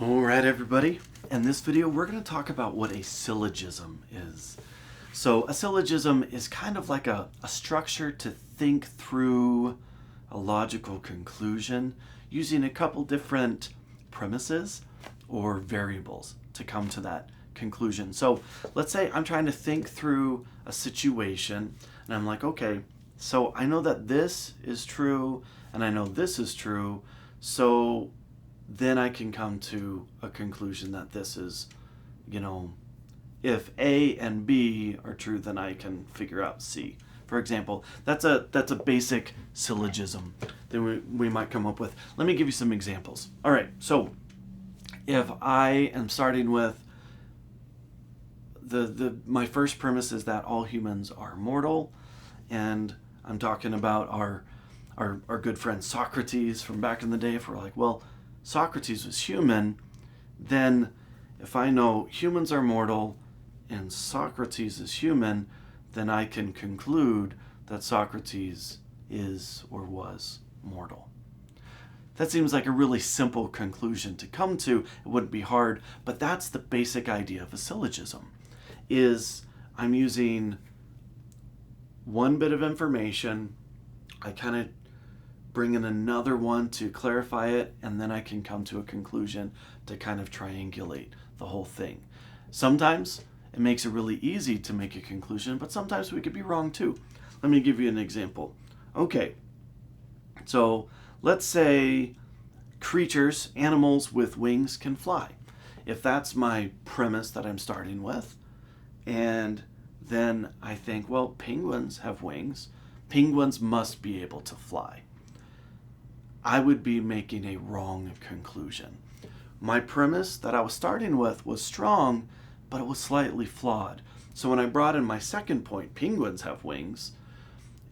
All right, everybody. In this video, we're going to talk about what a syllogism is. So a syllogism is kind of like a structure to think through a logical conclusion using a couple different premises or variables to come to that conclusion. So let's say I'm trying to think through a situation and I'm like, okay, so I know that this is true and I know this is true. So then I can come to a conclusion that this is, if A and B are true, then I can figure out C. For example, that's a basic syllogism that we might come up with. Let me give you some examples. All right, so if I am starting with my first premise is that all humans are mortal, and I'm talking about our good friend Socrates from back in the day. If we're like, well, Socrates was human, then if I know humans are mortal and Socrates is human, then I can conclude that Socrates is or was mortal. That seems like a really simple conclusion to come to. It wouldn't be hard, but that's the basic idea of a syllogism, is I'm using one bit of information, I kind of bring in another one to clarify it, and then I can come to a conclusion to kind of triangulate the whole thing. Sometimes it makes it really easy to make a conclusion, but sometimes we could be wrong too. Let me give you an example. Okay, so let's say creatures, animals with wings can fly. If that's my premise that I'm starting with, and then I think, well, penguins have wings. Penguins must be able to fly. I would be making a wrong conclusion. My premise that I was starting with was strong, but it was slightly flawed. So when I brought in my second point, penguins have wings,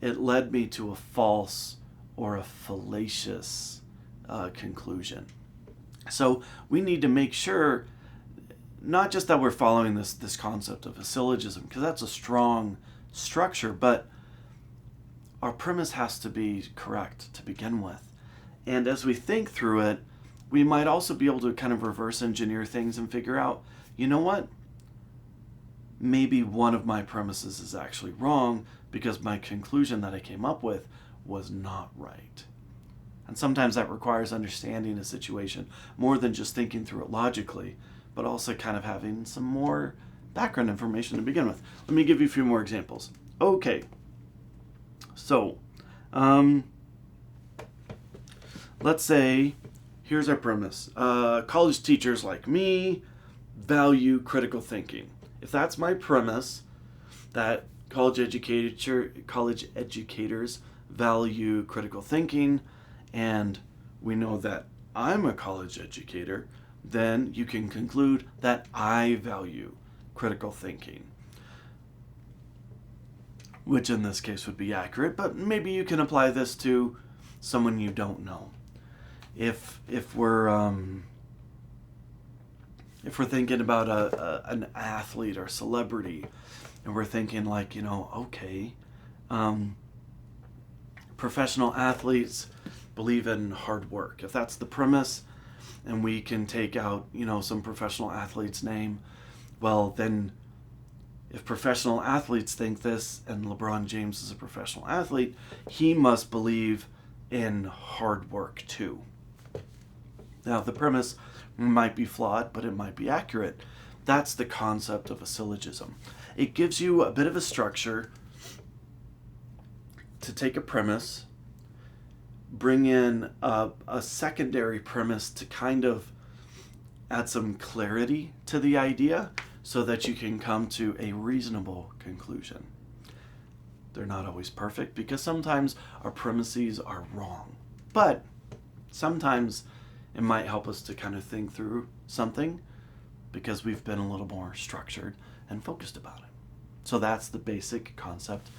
it led me to a false or a fallacious conclusion. So we need to make sure not just that we're following this concept of a syllogism, because that's a strong structure, but our premise has to be correct to begin with. And as we think through it, we might also be able to kind of reverse engineer things and figure out, you know what? Maybe one of my premises is actually wrong because my conclusion that I came up with was not right. And sometimes that requires understanding a situation more than just thinking through it logically, but also kind of having some more background information to begin with. Let me give you a few more examples. Okay, so let's say, here's our premise. College teachers like me value critical thinking. If that's my premise, that college educators value critical thinking, and we know that I'm a college educator, then you can conclude that I value critical thinking, which in this case would be accurate, but maybe you can apply this to someone you don't know. If we're thinking about an athlete or celebrity, and we're thinking like, okay, professional athletes believe in hard work. If that's the premise, and we can take out, some professional athlete's name, well, then if professional athletes think this, and LeBron James is a professional athlete, he must believe in hard work too. Now, the premise might be flawed, but it might be accurate. That's the concept of a syllogism. It gives you a bit of a structure to take a premise, bring in a secondary premise to kind of add some clarity to the idea so that you can come to a reasonable conclusion. They're not always perfect because sometimes our premises are wrong, but sometimes it might help us to kind of think through something because we've been a little more structured and focused about it. So that's the basic concept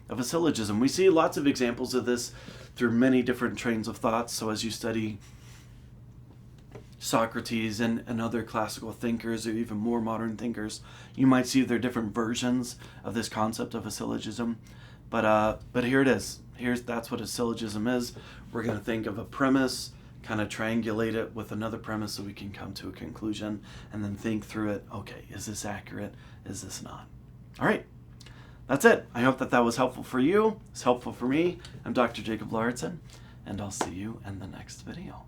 of a syllogism. We see lots of examples of this through many different trains of thought. So as you study Socrates and other classical thinkers or even more modern thinkers, you might see their different versions of this concept of a syllogism. But here it is. That's what a syllogism is. We're going to think of a premise, kind of triangulate it with another premise so we can come to a conclusion and then think through it. Okay, is this accurate? Is this not? All right, that's it. I hope that was helpful for you. It's helpful for me. I'm Dr. Jacob Lauritsen, and I'll see you in the next video.